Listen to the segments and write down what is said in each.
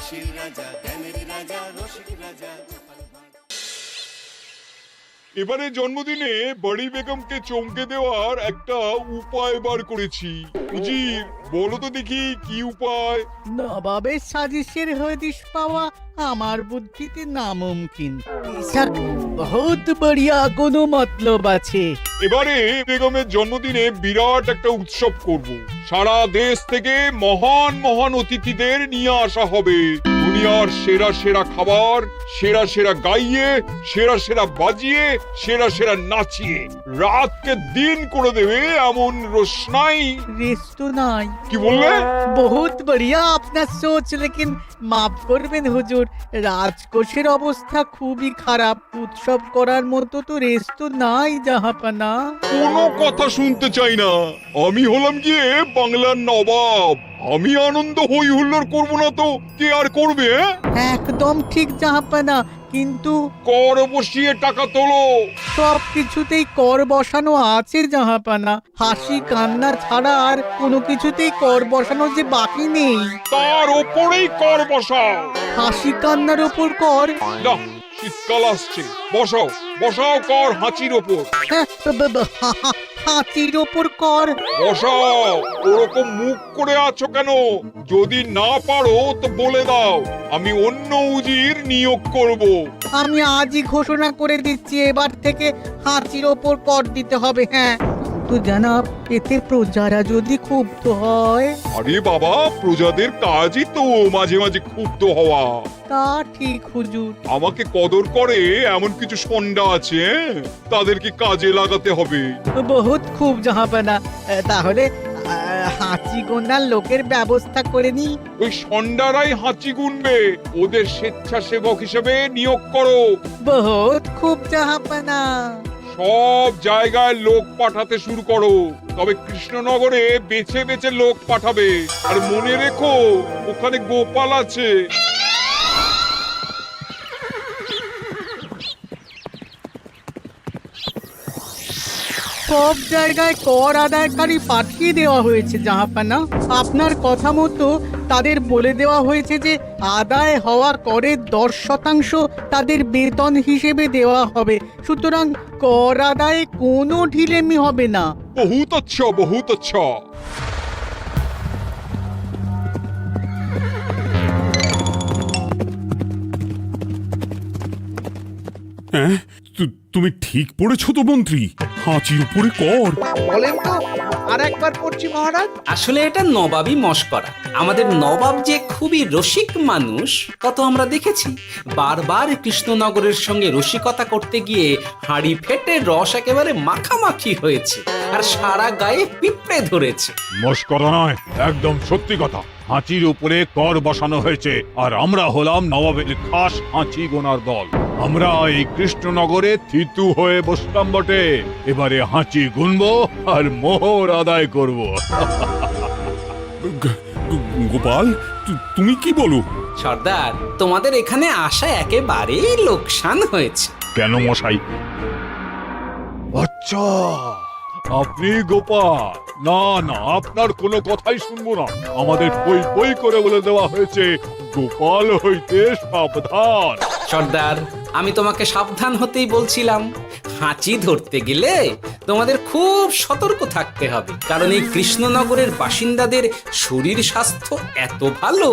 হাসির রাজা, জ্ঞানের রাজা, রসিক রাজা। এবারে জন্মদিনে বড়ি বেগমকে চমকে দেওয়ার একটা উপায় বার করেছি। উজির, বলো তো দেখি কি উপায়? নবাবের সাজিশের হদিশ পাওয়া আমার বুদ্ধিতে নামুমকিন। বেশক বহুত বড়িয়া কোনো মতলব আছে। এবারে বেগমের জন্মদিনে বিরাট একটা উৎসব করব। সারা দেশ থেকে মহান মহান অতিথিদের নিয়ে আসা হবে। দুনিয়ার সেরা সেরা খাবার, সেরা সেরা গাইয়ে, সেরা সেরা বাজিয়ে, সেরা সেরা নাচিয়ে রাতকে দিন করে দেবে এমন রোশনাই। রেস্ট নাই। কি বললে? বহুত বড়িয়া আপনার সোচ, লেকিন মাফ করবেন হুজুর, রাজকোষের অবস্থা খুবই খারাপ। উৎসব করার মতো তো রেস্ট নাই জাহাপানা। কোনো কথা শুনতে চাই না। আমি হলাম গিয়ে বাংলার নবাব। আমি আনন্দ হই হুল্লোড় করবো না তো কে আর করবে? একদম ঠিক জাহাপানা, কিন্তু কর বসিয়ে টাকা তোলো। সব কিছুতেই কর বসানো আছে জাহাপানা। হাসি কান্না ছাড়া আর কোনো কিছুতেই কর বসানো যে বাকি নেই। তার ওপরেই কর বসাও। হাসি কান্নার ওপর কর? না, শীতকাল আসছে, বসাও বসাও কর হাঁচির ওপর। হ্যাঁ, হাতির ওপর কর? বসাও। ওরকম মুখ করে আছো কেন? যদি না পারো তো বলে দাও, আমি অন্য উজির নিয়োগ করব। আমি আজই ঘোষণা করে দিচ্ছি, এবার থেকে হাতির ওপর কর দিতে হবে। হ্যাঁ, তো জানাব, এতে প্রজারা যদি ক্ষুব্ধ হয়? আরে বাবা, প্রজাদের কাজই তো মাঝে মাঝে ক্ষুব্ধ হওয়া। তা ঠিক হুজুর। আমাকে কদর করে এমন কিছু সন্ডা আছে, তাদেরকে কাজে লাগাতে হবে। বহুত খুব জাহাপানা। তাহলে হাঁচি গোনার লোকের ব্যবস্থা করে নি। ওই সন্ডারাই হাঁচি গুনবে। ওদের স্বেচ্ছাসেবক হিসেবে নিয়োগ করো। বহুত খুব জাহাপানা। সব জায়গায় লোক পাঠাতে শুরু করো। তবে কৃষ্ণনগরে বেছে বেছে লোক পাঠাবে। আর মনে রেখো, ওখানে গোপাল আছে। সব জায়গায় কর আদায়কারী পাঠিয়ে দেওয়া হয়েছে জাহাপানা। আপনার কথা মতো তাদের বলে দেওয়া হয়েছে যে আদায় হওয়া করের 10% তাদের বেতন হিসেবে দেওয়া হবে। সুতরাং কর আদায়ে কোনো ঢিলেমি হবে না। বহুত আচ্ছা, বহুত আচ্ছা। হ্যাঁ, তুমি ঠিক পড়েছো তো মন্ত্রী? হাঁচির উপরে কর? বলেন তো, আর একবার পড়ছি মহারাজ। আসলে এটা নবাবই মশকরা। আমাদের নবাব যে খুবই রসিক মানুষ তা তো আমরা দেখেছি। বারবার কৃষ্ণনগরের সঙ্গে রসিকতা করতে গিয়ে হাঁড়ি ফেটে রস একেবারে মাখামাখি হয়েছে, আর সারা গায়ে পিঁপড়ে ধরেছে। মশকরা নয়, একদম সত্যি কথা। হাঁচির উপরে কর বসানো হয়েছে, আর আমরা হলাম নবাবের খাস হাঁচি গোনার দল। আমরা এই কৃষ্ণনগরে থিতু হয়ে বসলাম বটে। এবারে হাঁচি গুনবো আর মোহর আদায় করব। গোপাল, তুমি কি বলো? সর্দার, তোমাদের এখানে আসা একেবারেই লোকসান হয়েছে। কেন মশাই? আচ্ছা, আপনি গোপাল? না না, আপনার কোনো কথাই শুনবো না। আমাদের পই পই করে বলে দেওয়া হয়েছে, গোপাল হইতে সাবধান। সর্দার, আমি তোমাকে সাবধান হতেই বলছিলাম। হাঁচি ধরতে গেলে তোমাদের খুব সতর্ক থাকতে হবে, কারণ এই কৃষ্ণনগরের বাসিন্দাদের শরীর স্বাস্থ্য এত ভালো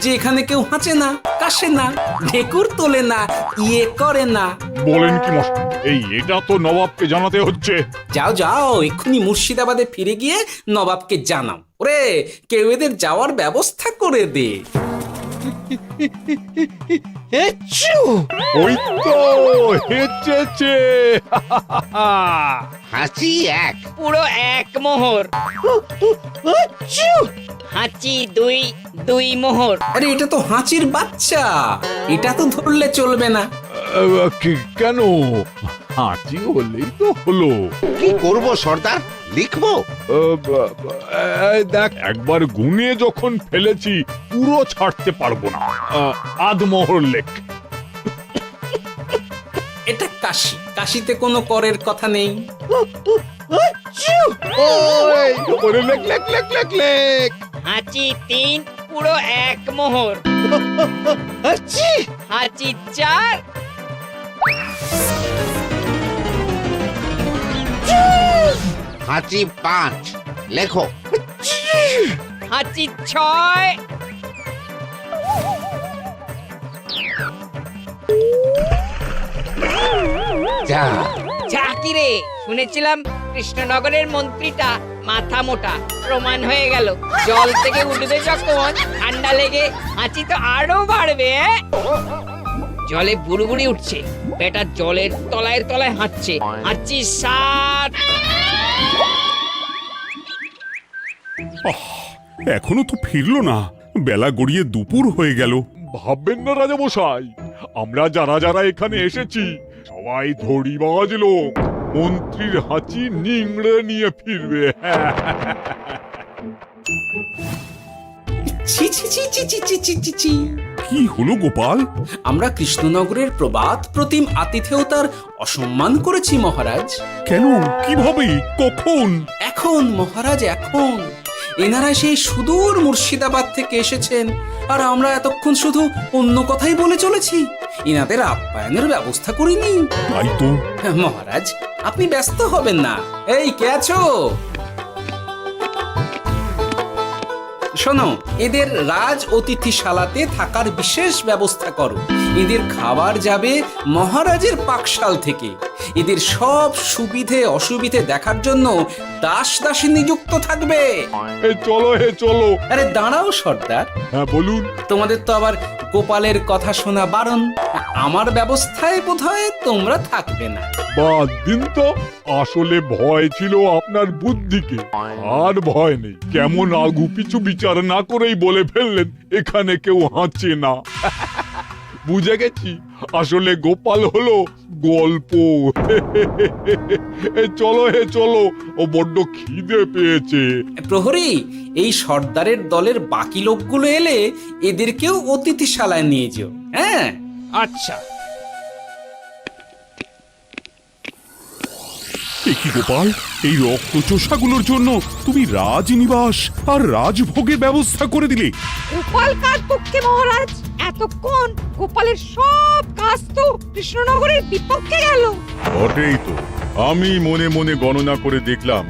যে এখানে কেউ হাঁচে না, কাশে না, ঢেকুর তোলে না, ইয়ে করে না। বলেন কি মশাই? এটা তো নবাবকে জানাতে হচ্ছে। যাও যাও, এক্ষুনি মুর্শিদাবাদে ফিরে গিয়ে নবাবকে জানাও। ওরে, কেউ এদের যাওয়ার ব্যবস্থা করে দে। ওই তো হেঁচেছে। হাঁচি এক। পুরো এক মোহর। হাঁচি দুই, দুই মোহর। আরে, এটা তো হাঁচির বাচ্চা, এটা তো ধরলে চলবে না। কেন? হাঁচি হলেই তো হলো। কি করব সর্দার? লিখবো? দেখ, একবার গুনে যখন ফেলেছি পুরো ছাড়তে পারবো না। আধমোহর লেখ। এটা কাশি, কাশিতে কোনো করের কথা নেই। লেখ লেখ লেখ লেখ লেখ। হাঁচি তিন, পুরো এক মোহর। হাঁচি! হাঁচি 4 হাঁচি 5 লেখো। হাঁচি 6 যা ঝাঁকি রে শুনেছিলাম কৃষ্ণনগরের মন্ত্রীটা মাথা মোটা, প্রমাণ হয়ে গেল। জল থেকে উঠবে যখন ঠান্ডা লেগে হাঁচি তো আরো বাড়বে। জলে বুড়বুড়ি উঠছে, বেটা জলের তলায় তলায় হাঁচছে। হাঁচি 7 এখনো তো ফিরলো না, বেলা গড়িয়ে দুপুর হয়ে গেল। ভাববেন না রাজামশাই, আমরা যারা যারা এখানে এসেছি সবাই ধড়িবাজ লোক। মন্ত্রীর হাঁচি নিংড়ে নিয়ে ফিরবে। ছি ছি ছি ছি ছি ছি ছি ছি ছি। কি হলো গোপাল? আমরা কৃষ্ণনগরের প্রবাদ প্রতিম আতিথেয়তার অসম্মান করেছি মহারাজ। কেন? কিভাবে? কখন? এখন মহারাজ, এখন এনারা সেই সুদূর মুর্শিদাবাদ থেকে এসেছেন, আর আমরা এতক্ষণ শুধু অন্য কথাই বলে চলেছি, এনাদের আপ্যায়নের ব্যবস্থা করিনি। তাই তো। মহারাজ, আপনি ব্যস্ত হবেন না। এই কে আছো? শোনো, এদের রাজ অতিথিশালাতে থাকার বিশেষ ব্যবস্থা করো। এদের খাবার যাবে মহারাজের পাকশাল থেকে। এদের সব সুবিধে অসুবিধে দেখার জন্য দাস দাসী নিযুক্ত থাকবে। এই চলো হে চলো। আরে দাঁড়াও সর্দার, হ্যাঁ বলুন। তোমাদের তো আবার গোপালের কথা শোনা বারণ। আমার ব্যবস্থায় বোধহয় তোমরা থাকবে না। বাদ দিন তো, আসলে ভয় ছিল আপনার বুদ্ধিকে, আর ভয় নেই। কেমন আগু পিছু বিচার না করেই বলে ফেললেন এখানে কেউ হাঁচে না। বুঝে গেছি, আসলে গোপাল হলো গল্প। চলো হে চলো, ও বড্ড খিদে পেয়েছে। প্রহরী, এই সর্দারের দলের বাকি লোকগুলো এলে এদেরকেও অতিথিশালায় নিয়ে যেও। হ্যাঁ, আচ্ছা। এ কি গোপাল, এই রক্তচোষাগুলোর জন্য তুমি রাজনিবাস আর রাজভোগের ব্যবস্থা করে দিলে? গোপাল কার পক্ষে মহারাজ? এতক্ষণ গোপালের সব কাজ তো কৃষ্ণনগরের বিপক্ষে গেল। বটেই তো, আমি মনে মনে গণনা করে দেখলাম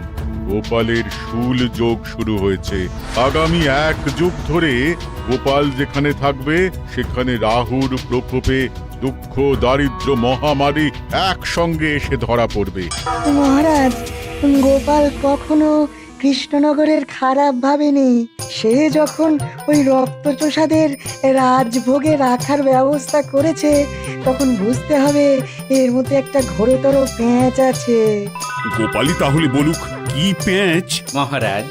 গোপালের শুল যোগ শুরু হয়েছে। আগামী 1 যুগ ধরে গোপাল যেখানে থাকবে সেখানে রাহুর প্রকোপে দুঃখ দারিদ্র মহামারী একসঙ্গে এসে ধরা পড়বে। মহারাজ, গোপাল কখনো কৃষ্ণনগরের খারাপ ভাবেনি। সে যখন ওই রক্তচোষাদের রাজভোগে রাখার ব্যবস্থা করেছে, তখন বুঝতে হবে এর মধ্যে একটা ঘোরতর পেঁচ আছে। গোপালই তাহলে বলুক কি পেঁচ। মহারাজ,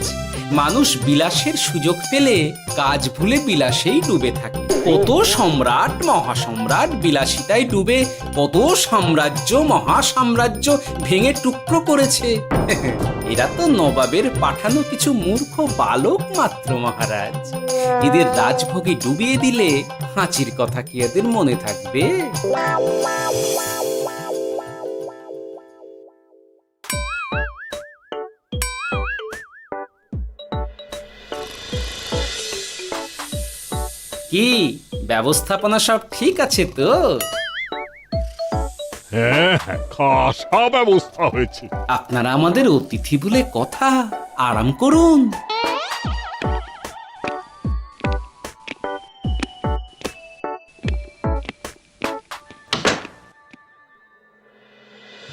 মানুষ বিলাসের সুযোগ পেলে কাজ ভুলে বিলাসেই ডুবে থাকে। কত সম্রাট মহাসম্রাট বিলাসিতায় ডুবে কত সাম্রাজ্য মহাসাম্রাজ্য ভেঙে টুকরো করেছে। এরা তো নবাবের পাঠানো কিছু মূর্খ বালক মাত্র মহারাজ। এদের রাজভোগে ডুবিয়ে দিলে হাঁচির কথা কি এদের মনে থাকবে? কি ব্যবস্থাপনা সব ঠিক আছে তো? হ্যাঁ হ্যাঁ, খাসা ব্যবস্থা হয়েছে। আপনারা আমাদের অতিথি বলে কথা, আরাম করুন।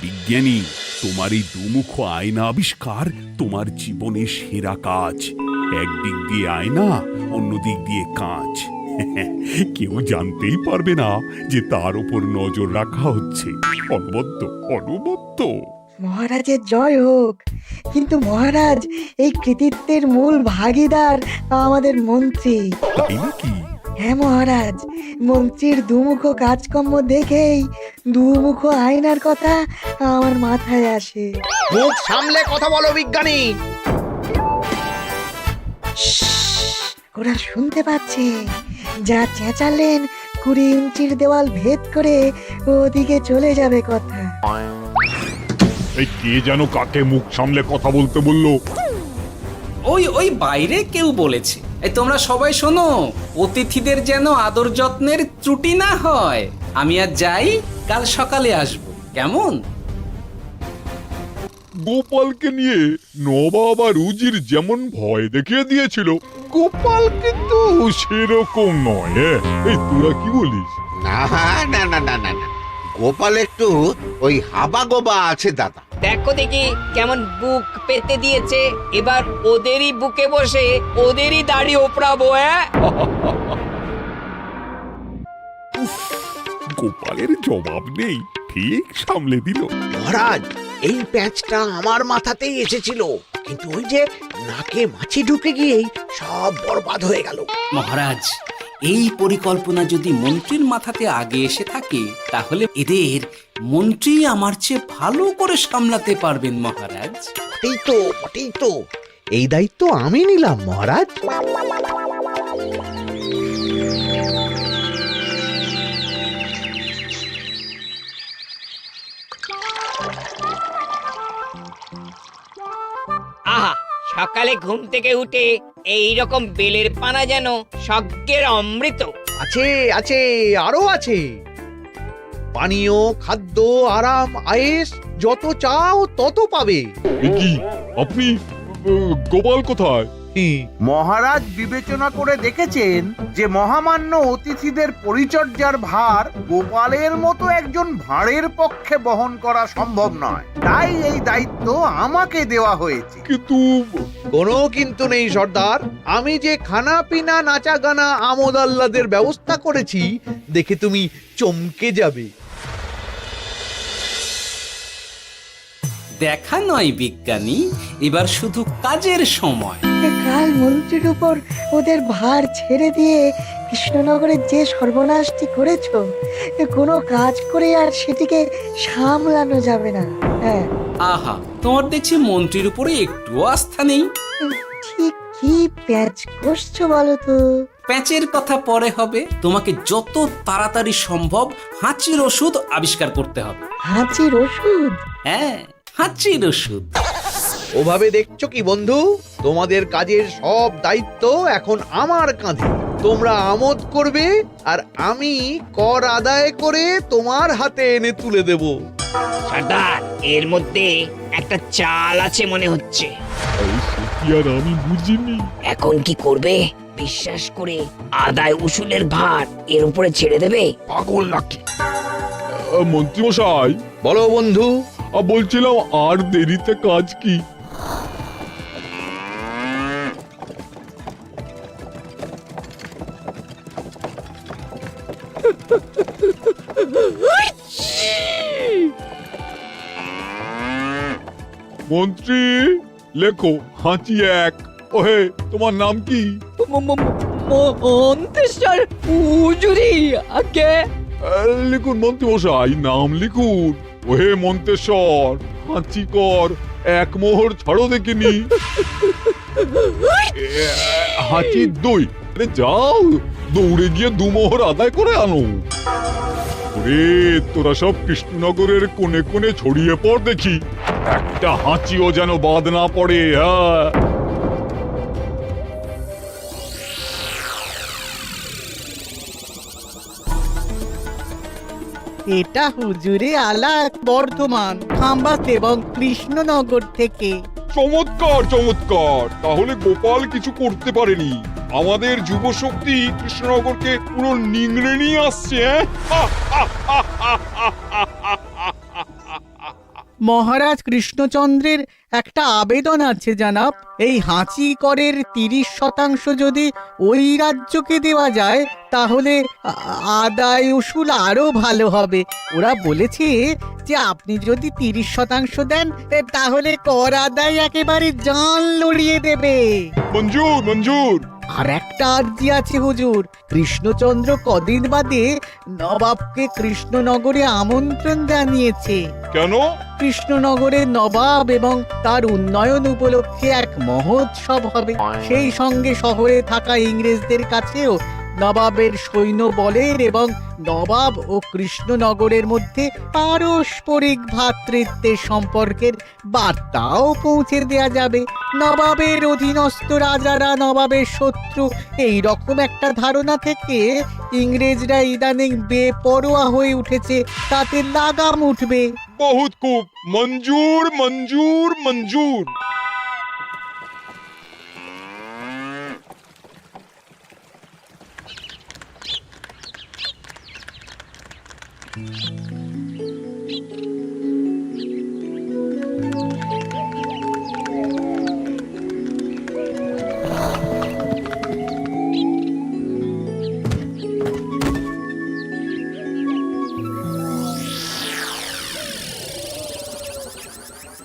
বিজ্ঞানী, তোমার এই দুমুখ আয়না আবিষ্কার তোমার জীবনের সেরা কাজ। একদিক দিয়ে আয়না, অন্য দিক দিয়ে কাঁচ। কেউ জানতেই পারবে না যে তার উপর নজর রাখা হচ্ছে। অনবদ্য অনবদ্য। মহারাজের জয় হোক। কিন্তু মহারাজ, এই কৃতিত্বের মূল ভাগীদার আমাদের মন্ত্রী। তাই নাকি? হ্যাঁ মহারাজ, মন্ত্রীর দুমুখ কাজকর্ম দেখেই দুমুখ আয়নার কথা আমার মাথায় আসে। মুখ সামলে কথা বলো বিজ্ঞানী। ওরা শুনতে পাচ্ছে। যা চেঁচালেন 20 ইঞ্চির দেওয়াল ভেদ করে ওদিকে চলে যাবে কথা। এই কে যেন কাকে মুখ সামলে কথা বলতে বললো? ওই বাইরে কেউ বলেছে। এই তোমরা সবাই শোনো, অতিথিদের যেন আদর যত্নের ত্রুটি না হয়। আমি আর যাই, কাল সকালে আসবো, কেমন? গোপালকে নিয়ে নবাব আর উজির যেমন ভয় দেখিয়ে দিয়েছিল, গোপাল কিন্তু সেরকম নয়। এই তোরা কি বলিস? না না না না না না, গোপাল একটু ওই হাবা গোবা আছে দাদা। দেখো দেখি কেমন বুক পেতে দিয়েছে। এবার ওদেরই বুকে বসে ওদেরই দাড়ি ওপরাবো। গোপালের জবাব নেই, ঠিক সামলে দিল। মহারাজ, এই প্যাঁচটা আমার মাথাতেই এসেছিল, কিন্তু ওই যে নাকে মাছি ঢুকে গিয়েই সব বরবাদ হয়ে গেল। মহারাজ, এই পরিকল্পনা যদি মন্ত্রীর মাথাতে আগে এসে থাকে, তাহলে এদের মন্ত্রী আমার চেয়ে ভালো করে সামলাতে পারবেন মহারাজ। বটেই তো, এই দায়িত্ব আমি নিলাম মহারাজ। আহা, সকালে ঘুম থেকে উঠে এই রকম বেলের পানা যেন স্বর্গের অমৃত। আছে আছে, আরো আছে। পানীয়, খাদ্য, আরাম, আয়েশ, যত চাও তত পাবে। এ কি, আপনি গোপাল কোথায়? মহারাজ বিবেচনা করে দেখেছেন যে মহামান্য অতিথিদের পরিচর্যার ভার গোপালের মতো একজন ভাঁড়ের পক্ষে বহন করা সম্ভব নয়, তাই এই দায়িত্ব আমাকে দেওয়া হয়েছে। কিন্তু কোনো কিন্তু নেই সর্দার, আমি যে খানা পিনা নাচা গানা আমোদ আহ্লাদের ব্যবস্থা করেছি দেখে তুমি চমকে যাবে। দেখা নয় বিজ্ঞানী, এবার শুধু কাজের সময়। কাল মন্ত্রীর উপর ওদের ভার ছেড়ে দিয়ে কৃষ্ণনগরের যে সর্বনাশটি করেছো, কোনো কাজ করে আর সেটিকে সামলানো যাবে না। হ্যাঁ, আহা, তোমার দেখছি মন্ত্রীর উপরে একটুও আস্থা নেই। ঠিক কি প্যাচ করছো বলো তো? প্যাচের কথা পরে হবে, তোমাকে যত তাড়াতাড়ি সম্ভব হাঁচির ওষুধ আবিষ্কার করতে হবে। হাঁচির ওষুধ? হ্যাঁ, হাঁচির ওষুধ। ওভাবে দেখছো কি বন্ধু, তোমাদের কাজের সব দায়িত্ব এখন আমার কাঁধে। তোমরা আমোদ করবে আর আমি কর আদায় করে তোমার হাতে এনে তুলে দেব। সর্দার, এর মধ্যে একটা চাল আছে মনে হচ্ছে। কি আর আমি বুঝিনি। এখন কি করবে? বিশ্বাস করে আদায় উসুলের ভার এর উপরে ছেড়ে দেবে? পাগল নাকি? মন্ত্রী মশাই, বলো বন্ধু। বলছিলাম আর দেরিতে কাজ কি? মন্ত্রী, লেখো হাঁচি এক। ওহে, তোমার নাম কি? মন্ত্রেশ্বর হুজুরি আগে। লিখুন মন্ত্রী মশাই, নাম লিখুন। ওহে মন্তেশ্বর, হাঁচি কর, এক মোহর ছাড়ো দেখিনি। হাঁচি দুই। আরে যাও, দৌড়ে গিয়ে দু মোহর আদায় করে আনো। ওরে, তোরা সব কৃষ্ণনগরের কোণে কোণে ছড়িয়ে পড় দেখি, একটা হাঁচিও যেন বাদ না পড়ে। হ্যাঁ, এটা হুজুরে আলাক বর্ধমান, খাম্বাস এবং কৃষ্ণনগর থেকে। চমৎকার চমৎকার। তাহলে গোপাল কিছু করতে পারেনি, আমাদের যুব শক্তি কৃষ্ণনগরকে পুরো নিংড়ে নিয়ে আসছে। মহারাজ কৃষ্ণচন্দ্রের একটা আবেদন আছে জানাব। এই হাঁচি করের 30% যদি ওই রাজ্যকে দেওয়া যায়, তাহলে আদায় উসুল আরো ভালো হবে। ওরা বলেছে যে আপনি যদি 30% দেন, তাহলে কর আদায় একেবারে জান লড়িয়ে দেবে। মঞ্জুর মঞ্জুর। আর একটা আর্জি আছে হুজুর, কৃষ্ণচন্দ্র কদিন বাদে নবাবকে কৃষ্ণনগরে আমন্ত্রণ জানিয়েছে। কেন? কৃষ্ণনগরের নবাব এবং তার উন্নয়ন উপলক্ষে এক মহোৎসব হবে। সেই সঙ্গে শহরে থাকা ইংরেজদের কাছেও নবাবের সৈন্য বলের এবং নবাব ও কৃষ্ণনগরের মধ্যে পারস্পরিক ভ্রাতৃত্বের সম্পর্কের বার্তাও পৌঁছে দেয়া যাবে। নবাবের অধীনস্থ রাজারা নবাবের শত্রু, এই রকম একটা ধারণা থেকে ইংরেজরা ইদানিং বেপরোয়া হয়ে উঠেছে, তাতে লাগাম উঠবে। বহুত খুব, মঞ্জুর মঞ্জুর মঞ্জুর।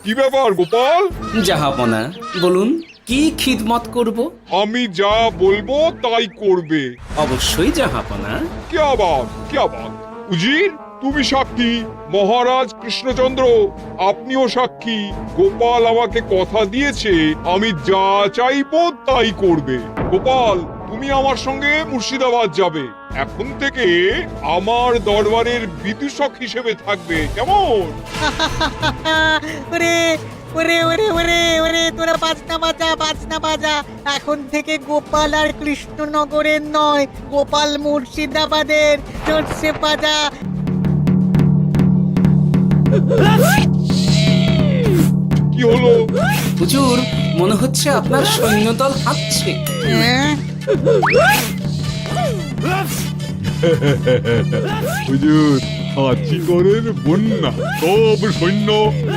কি ব্যাপার গোপাল? জাহাপনা বলুন, কি খিদমত করব? আমি যা বলবো তাই করবে। অবশ্যই জাহাপনা। क्या बात উজির, তুমি সাক্ষী, মহারাজ কৃষ্ণচন্দ্র আপনিও সাক্ষী। গোপাল আমাকে কথা দিয়েছে আমি যা চাইবো তাই করবে। গোপাল, তুমি আমার সঙ্গে মুর্শিদাবাদ যাবে। এখন থেকে আমার দরবারের বিদূষক হিসেবে থাকবে, কেমন? ওরে ওরে ওরে ওরে ওরে, তোরা বাজনা বাজা। এখন থেকে গোপাল আর কৃষ্ণনগরের নয়, গোপাল মুর্শিদাবাদের। চড়ছে বাজা। কি হলো? হুজুর, মনে হচ্ছে আপনার সৈন্যদল হাঁটছে। হ্যাঁ? হুজুর, হাঁচিকরের বন্যা, সব সৈন্য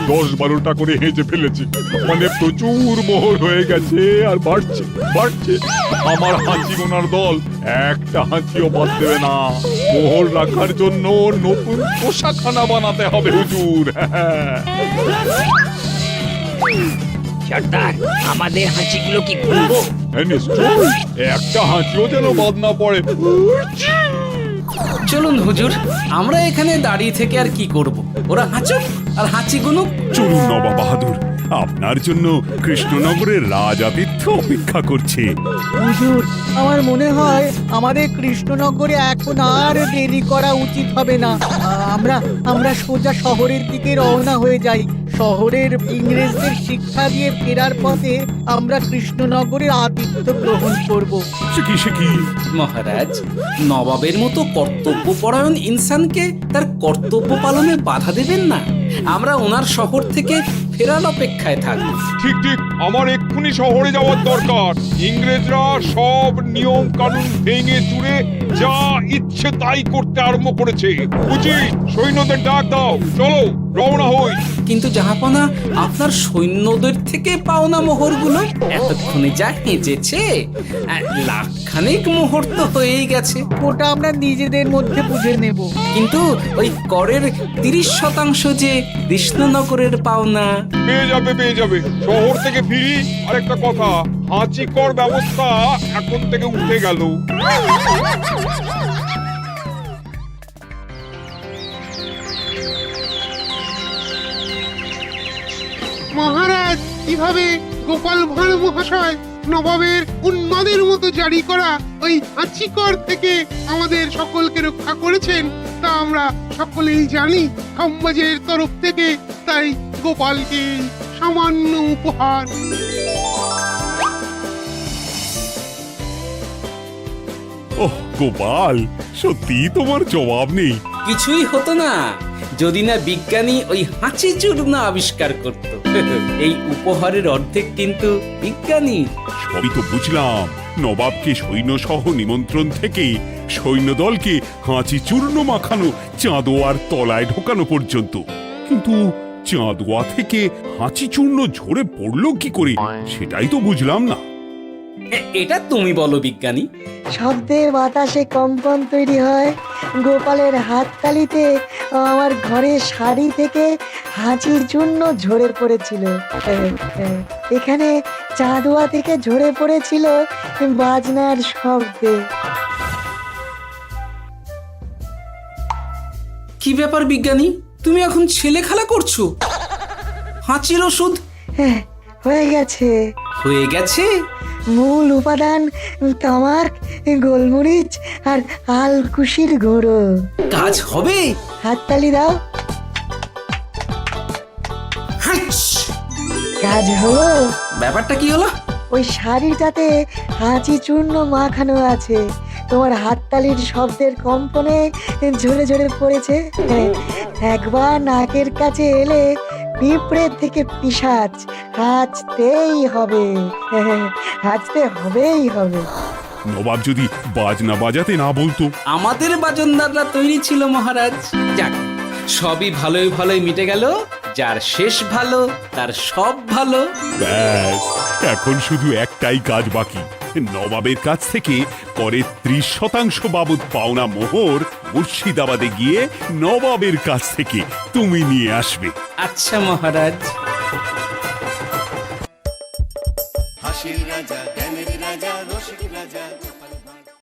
10-12টা করে হেঁচে ফেলেছে। মানে প্রচুর মোহর হয়ে গেছে আর বাড়ছে। আমার হাঁচি গোনার দল একটা হাঁচিও বাদ দেবে না। মোহর রাখার জন্য নতুন পোশাকখানা বানাতে হবে হুজুর। সর্দার, আমাদের হাঁচিগুলো কি খুলবো? হ্যাঁ, নিশ্চয়ই। একটা হাঁচিও যেন বাদ না পড়ে। চলুন হুজুর, আমরা এখানে দাঁড়িয়ে থেকে আর কি করব? ওরা হাঁচুক আর হাঁচি গুনুক। চলুন নবাব বাহাদুর, আপনার জন্য কৃষ্ণনগরের রাজাতিথ্য অপেক্ষা করছে। হুজুর, আমার মনে হয় আমাদের কৃষ্ণনগরে এখন আর দেরি করা উচিত হবে না। আমরা সোজা শহরের দিকে রওনা হয়ে যাই। শহরের ইংরেজদের শিক্ষা দিয়ে ফেরার পথে আমরা কৃষ্ণনগরের আতিথ্য গ্রহণ করব। সে কি? মহারাজ, নবাবের মতো কর্তব্যপরায়ণ ইনসানকে তার কর্তব্য পালনে বাধা দেবেন না। আমরা ওনার শহর থেকে ফেরার অপেক্ষায় থাকব। ঠিক, আমার এক্ষুনি শহরে যাওয়ার দরকার। ইংরেজরা সব নিয়ম কানুন ভেঙে চুরে যা ইচ্ছে তাই করতে আরম্ভ করেছে। উচিত সৈন্যদের ডাক দাও, চলো রওনা হই। কিন্তু জাহাপনা, আপনার সৈন্যদের থেকে পাওনা মোহরগুলো এতক্ষণে যা হেঁচেছে, লাখখানেক মোহর তো হয়েই গেছে। ওটা আমরা নিজেদের মধ্যে বুঝে নেব। কিন্তু ওই করের 30% যে কৃষ্ণনগরের পাওনা। পেয়ে যাবে। শহর থেকে ফিরি। আরেকটা কথা, হাঁচি কর ব্যবস্থা এখন থেকে উঠে গেল। মহারাজ, কিভাবে গোপাল ভাঁড় মহাশয় নবাবের উন্মাদের মতো জারি করা ওই হাঁচিকর থেকে আমাদের সকলকে রক্ষা করেছেন তা আমরা সকলেই জানি। খাম্বাজের তরফ থেকে তাই গোপালকে সামান্য উপহার। ওহ গোপাল, সত্যি তোমার জবাব নেই। কিছুই হতো না যদি না বিজ্ঞানী ওই হাঁচি চূর্ণ আবিষ্কার করত। এই উপহারের অর্ধেক কিন্তু বিজ্ঞানী। সবই তো বুঝলাম, নবাবকে সৈন্য সহ নিমন্ত্রণ থেকে সৈন্যদলকে হাঁচি চূর্ণ মাখানো চাঁদোয়ার তলায় ঢোকানো পর্যন্ত। কিন্তু চাঁদোয়া থেকে হাঁচি চূর্ণ ঝরে পড়লো কি করে, সেটাই তো বুঝলাম না। এটা তুমি বলো বিজ্ঞানী। শব্দের বাতাসে কম্পন তৈরি হয়। গোপালের হাততালিতে আমার ঘরের শাড়ি থেকে হাঁচির জন্য ঝরে পড়েছিল। এখানে চাঁদোয়া থেকে ঝরে পড়েছিল বাজনার শব্দে। কি ব্যাপার বিজ্ঞানী, তুমি এখন ছেলে খেলা করছো? হাঁচির ওষুধ হয়ে গেছে। হয়ে গেছে? মূল উপাদান তামাক, গোলমরিচ আর আলকুশির গুঁড়ো। কাজ হবে? হাততালি দাও। হাঁচ! কাজ হলো। ব্যাপারটা কি হলো? ওই শাড়িটাতে হাঁচি চূর্ণ মাখানো আছে, তোমার হাততালির শব্দের কম্পনে ঝরে ঝরে পড়েছে। একবার নাকের কাছে এলে পিঁপড়ের থেকে পিশাচ, হাঁচতেই হবে, হাঁচতে হবেই হবে। নবাব যদি বাজনা বাজাতে না বলতো। আমাদের বাজনদাররা তৈরি ছিল মহারাজ। যাক, সবই ভালোই ভালোই মিটে গেল। যার শেষ ভালো তার সব ভালো। ব্যাস, এখন শুধু একটাই কাজ বাকি। নবাবের কাছ থেকে করের 30% বাবদ পাওনা মোহর মুর্শিদাবাদে গিয়ে নবাবের কাছ থেকে তুমি নিয়ে আসবে। আচ্ছা মহারাজ।